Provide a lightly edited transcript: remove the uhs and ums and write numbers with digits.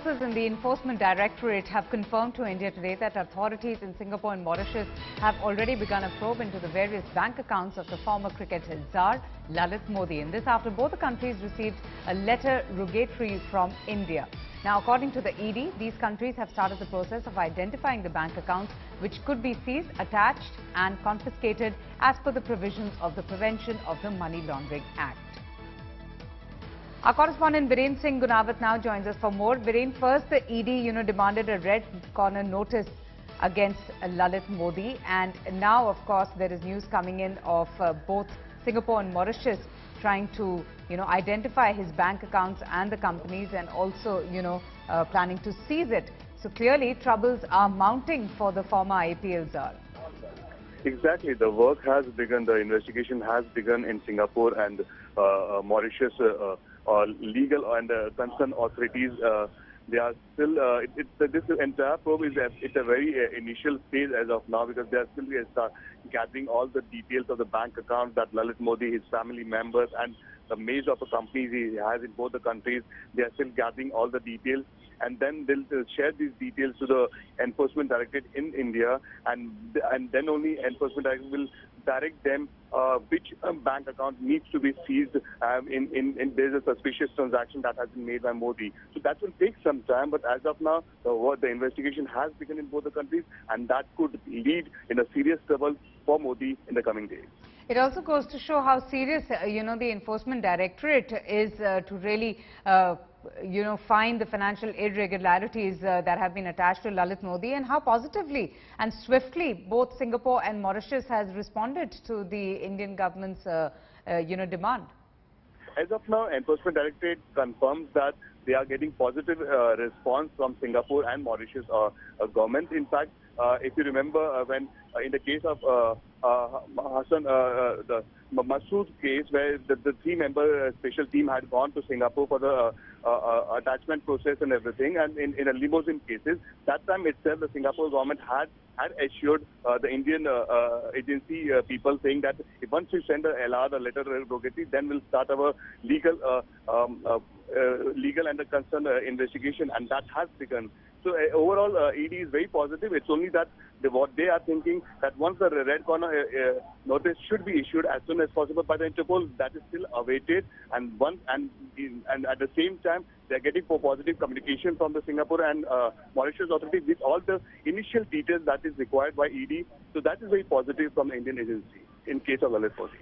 sources in the Enforcement Directorate have confirmed to India today that authorities in Singapore and Mauritius have already begun a probe into the various bank accounts of the former cricket czar Lalit Modi. And this after both the countries received a letter rogatory from India. Now, according to the ED, these countries have started the process of identifying the bank accounts which could be seized, attached and confiscated as per the provisions of the Prevention of the Money Laundering Act. Our correspondent Viren Singh Gunavat now joins us for more. Viren, first the ED, demanded a red corner notice against Lalit Modi, and now, of course, there is news coming in of both Singapore and Mauritius trying to, identify his bank accounts and the companies, and also, planning to seize it. So clearly, troubles are mounting for the former IPL czar. Exactly. The work has begun. The investigation has begun in Singapore and Mauritius. Legal and concerned authorities, they are still. This entire probe is at a very initial stage as of now, because they are still gathering all the details of the bank accounts that Lalit Modi, his family members, and the maze of the companies he has in both the countries. They are still gathering all the details, and then they'll share these details to the Enforcement Directorate in India, and then only Enforcement Directorate will direct them which bank account needs to be seized in there's a suspicious transaction that has been made by Modi. So that will take some time, but as of now, the investigation has begun in both the countries, and that could lead in a serious trouble for Modi in the coming days. It also goes to show how serious, the Enforcement Directorate is to really, find the financial irregularities that have been attached to Lalit Modi, and how positively and swiftly both Singapore and Mauritius has responded to the Indian government's, demand. As of now, Enforcement Directorate confirms that they are getting positive response from Singapore and Mauritius government. In fact, if you remember, when in the case of the Masood case, where the three-member special team had gone to Singapore for the attachment process and everything, and in a limousine cases, that time itself the Singapore government had assured the Indian agency people, saying that if once we send a LR, the letter rogatory, then we'll start our legal and the concerned investigation, and that has begun. So overall, ED is very positive. It's only that what they are thinking, that once the red corner notice should be issued as soon as possible by the Interpol, that is still awaited. And at the same time, they are getting positive communication from the Singapore and Mauritius authorities with all the initial details that is required by ED. So that is very positive from the Indian agency in case of Lalit Modi.